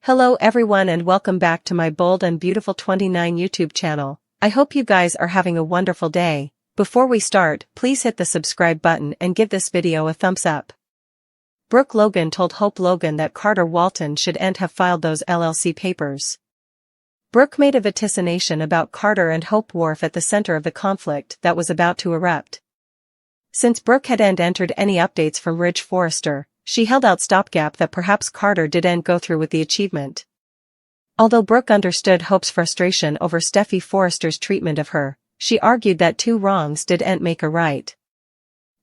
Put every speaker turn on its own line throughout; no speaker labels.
Hello everyone and welcome back to my Bold and Beautiful 29 YouTube channel. I hope you guys are having a wonderful day. Before we start, please hit the subscribe button and give this video a thumbs up. Brooke Logan told Hope Logan that Carter Walton shouldn't have filed those LLC papers. Brooke made a vaticination about Carter and Hope Wharf at the center of the conflict that was about to erupt. Since Brooke hadn't entered any updates from Ridge Forrester, she held out stopgap that perhaps Carter didn't go through with the achievement. Although Brooke understood Hope's frustration over Steffi Forrester's treatment of her, she argued that two wrongs didn't make a right.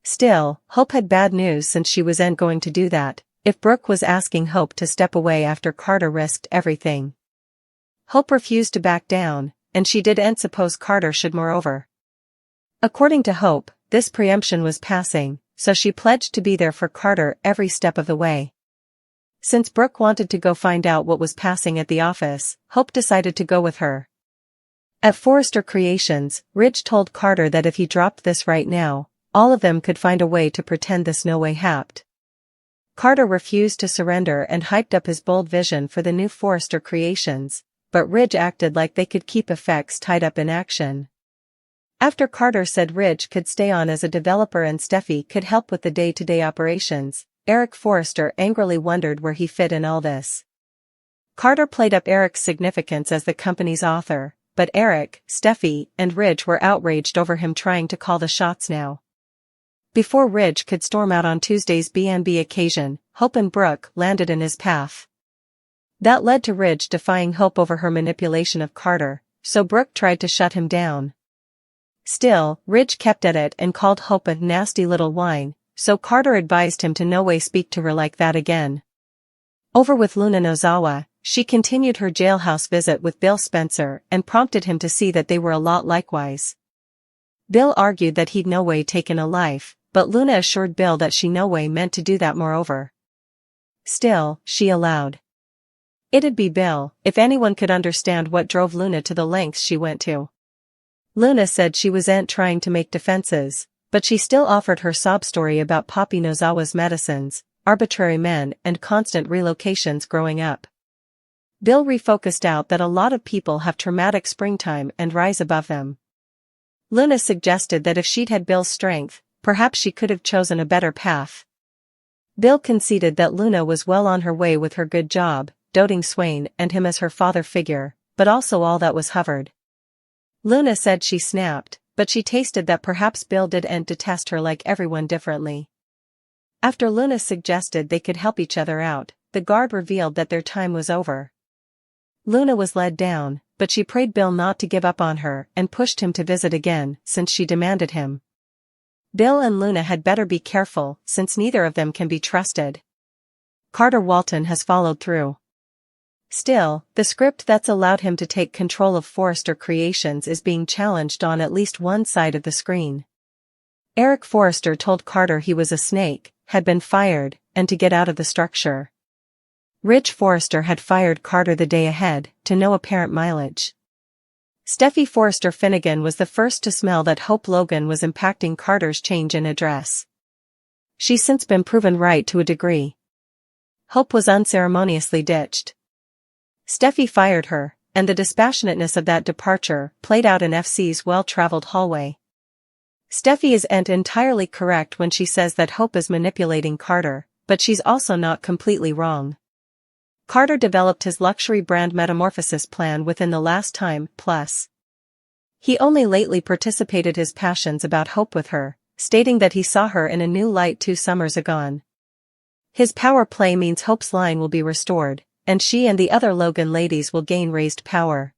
Still, Hope had bad news since she wasn't going to do that, if Brooke was asking Hope to step away after Carter risked everything. Hope refused to back down, and she didn't suppose Carter should moreover. According to Hope, this preemption was passing, so she pledged to be there for Carter every step of the way. Since Brooke wanted to go find out what was passing at the office, Hope decided to go with her. At Forrester Creations, Ridge told Carter that if he dropped this right now, all of them could find a way to pretend this no way happened. Carter refused to surrender and hyped up his bold vision for the new Forrester Creations, but Ridge acted like they could keep effects tied up in action. After Carter said Ridge could stay on as a developer and Steffi could help with the day-to-day operations, Eric Forrester angrily wondered where he fit in all this. Carter played up Eric's significance as the company's author, but Eric, Steffi, and Ridge were outraged over him trying to call the shots now. Before Ridge could storm out on Tuesday's B&B occasion, Hope and Brooke landed in his path. That led to Ridge defying Hope over her manipulation of Carter, so Brooke tried to shut him down. Still, Ridge kept at it and called Hope a nasty little whine, so Carter advised him to no way speak to her like that again. Over with Luna Nozawa, she continued her jailhouse visit with Bill Spencer and prompted him to see that they were a lot likewise. Bill argued that he'd no way taken a life, but Luna assured Bill that she no way meant to do that moreover. Still, she allowed. It'd be Bill, if anyone could understand what drove Luna to the lengths she went to. Luna said she wasn't trying to make defenses, but she still offered her sob story about Poppy Nozawa's medicines, arbitrary men and constant relocations growing up. Bill refocused out that a lot of people have traumatic springtime and rise above them. Luna suggested that if she'd had Bill's strength, perhaps she could have chosen a better path. Bill conceded that Luna was well on her way with her good job, doting Swain and him as her father figure, but also all that was hovered. Luna said she snapped, but she tasted that perhaps Bill didn't detest her like everyone differently. After Luna suggested they could help each other out, the guard revealed that their time was over. Luna was led down, but she prayed Bill not to give up on her and pushed him to visit again since she demanded him. Bill and Luna had better be careful since neither of them can be trusted. Carter Walton has followed through. Still, the script that's allowed him to take control of Forrester Creations is being challenged on at least one side of the screen. Eric Forrester told Carter he was a snake, had been fired, and to get out of the structure. Ridge Forrester had fired Carter the day ahead, to no apparent mileage. Steffi Forrester Finnegan was the first to smell that Hope Logan was impacting Carter's change in address. She's since been proven right to a degree. Hope was unceremoniously ditched. Steffi fired her, and the dispassionateness of that departure played out in FC's well-traveled hallway. Steffi isn't entirely correct when she says that Hope is manipulating Carter, but she's also not completely wrong. Carter developed his luxury brand metamorphosis plan within the last time, plus. He only lately participated his passions about Hope with her, stating that he saw her in a new light 2 summers agone. His power play means Hope's line will be restored, and she and the other Logan ladies will gain raised power.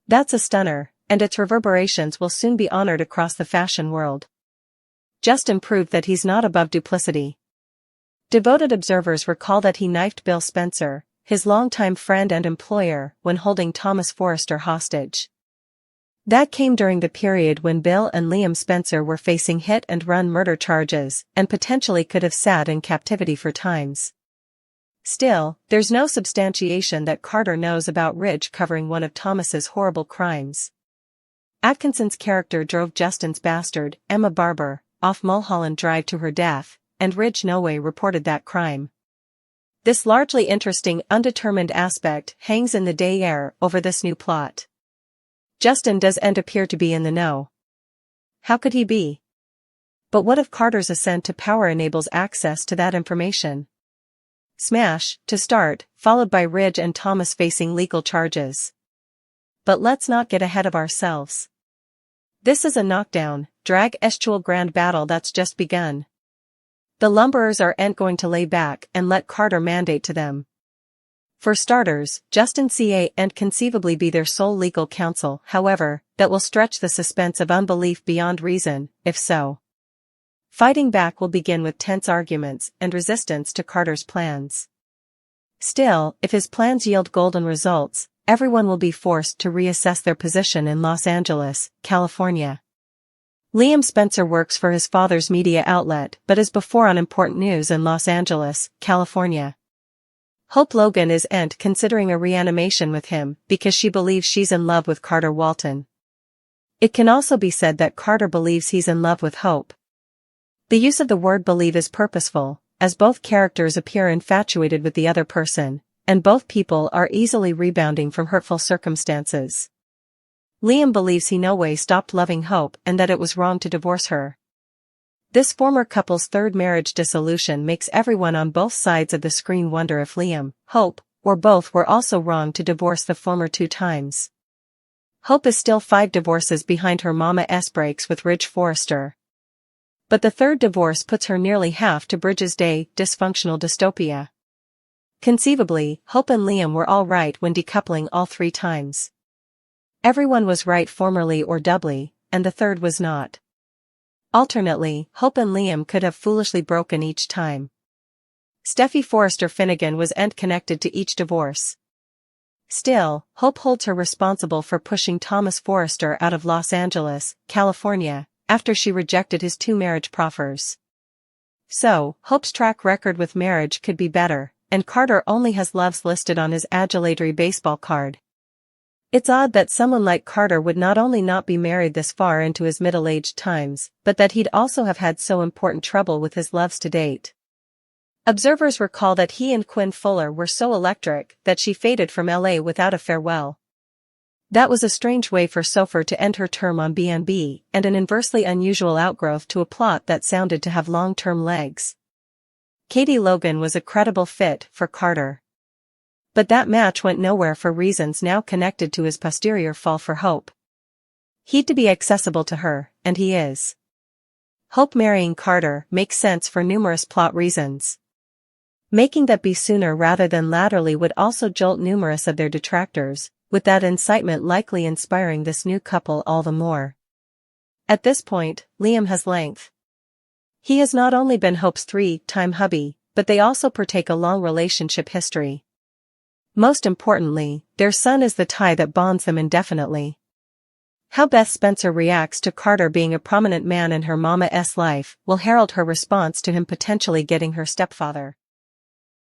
That's a stunner, and its reverberations will soon be honored across the fashion world. Justin proved that he's not above duplicity. Devoted observers recall that he knifed Bill Spencer, his longtime friend and employer, when holding Thomas Forrester hostage. That came during the period when Bill and Liam Spencer were facing hit-and-run murder charges and potentially could have sat in captivity for times. Still, there's no substantiation that Carter knows about Ridge covering one of Thomas's horrible crimes. Atkinson's character drove Justin's bastard, Emma Barber, off Mulholland Drive to her death, and Ridge no way reported that crime. This largely interesting undetermined aspect hangs in the day air over this new plot. Justin doesn't appear to be in the know. How could he be? But what if Carter's ascent to power enables access to that information? Smash, to start, followed by Ridge and Thomas facing legal charges. But let's not get ahead of ourselves. This is a knockdown, drag-estual grand battle that's just begun. The lumberers aren't going to lay back and let Carter mandate to them. For starters, Justin CA and conceivably be their sole legal counsel, however, that will stretch the suspense of unbelief beyond reason, if so. Fighting back will begin with tense arguments and resistance to Carter's plans. Still, if his plans yield golden results, everyone will be forced to reassess their position in Los Angeles, California. Liam Spencer works for his father's media outlet but is before on important news in Los Angeles, California. Hope Logan isn't considering a reanimation with him because she believes she's in love with Carter Walton. It can also be said that Carter believes he's in love with Hope. The use of the word believe is purposeful, as both characters appear infatuated with the other person, and both people are easily rebounding from hurtful circumstances. Liam believes he no way stopped loving Hope and that it was wrong to divorce her. This former couple's third marriage dissolution makes everyone on both sides of the screen wonder if Liam, Hope, or both were also wrong to divorce the former 2 times. Hope is still 5 divorces behind her Mama's breaks with Ridge Forrester. But the third divorce puts her nearly half to Bridge's day dysfunctional dystopia. Conceivably, Hope and Liam were all right when decoupling all 3 times. Everyone was right formerly or doubly, and the third was not. Alternately, Hope and Liam could have foolishly broken each time. Steffi Forrester Finnegan wasn't connected to each divorce. Still, Hope holds her responsible for pushing Thomas Forrester out of Los Angeles, California, after she rejected his 2 marriage proffers. So, Hope's track record with marriage could be better, and Carter only has loves listed on his adulatory baseball card. It's odd that someone like Carter would not only not be married this far into his middle-aged times, but that he'd also have had so important trouble with his loves to date. Observers recall that he and Quinn Fuller were so electric that she faded from LA without a farewell. That was a strange way for Sofer to end her term on B&B, and an inversely unusual outgrowth to a plot that sounded to have long-term legs. Katie Logan was a credible fit for Carter. But that match went nowhere for reasons now connected to his posterior fall for Hope. He'd to be accessible to her, and he is. Hope marrying Carter makes sense for numerous plot reasons. Making that be sooner rather than laterally would also jolt numerous of their detractors, with that incitement likely inspiring this new couple all the more. At this point, Liam has length. He has not only been Hope's 3-time hubby, but they also partake a long relationship history. Most importantly, their son is the tie that bonds them indefinitely. How Beth Spencer reacts to Carter being a prominent man in her Mama's life will herald her response to him potentially getting her stepfather.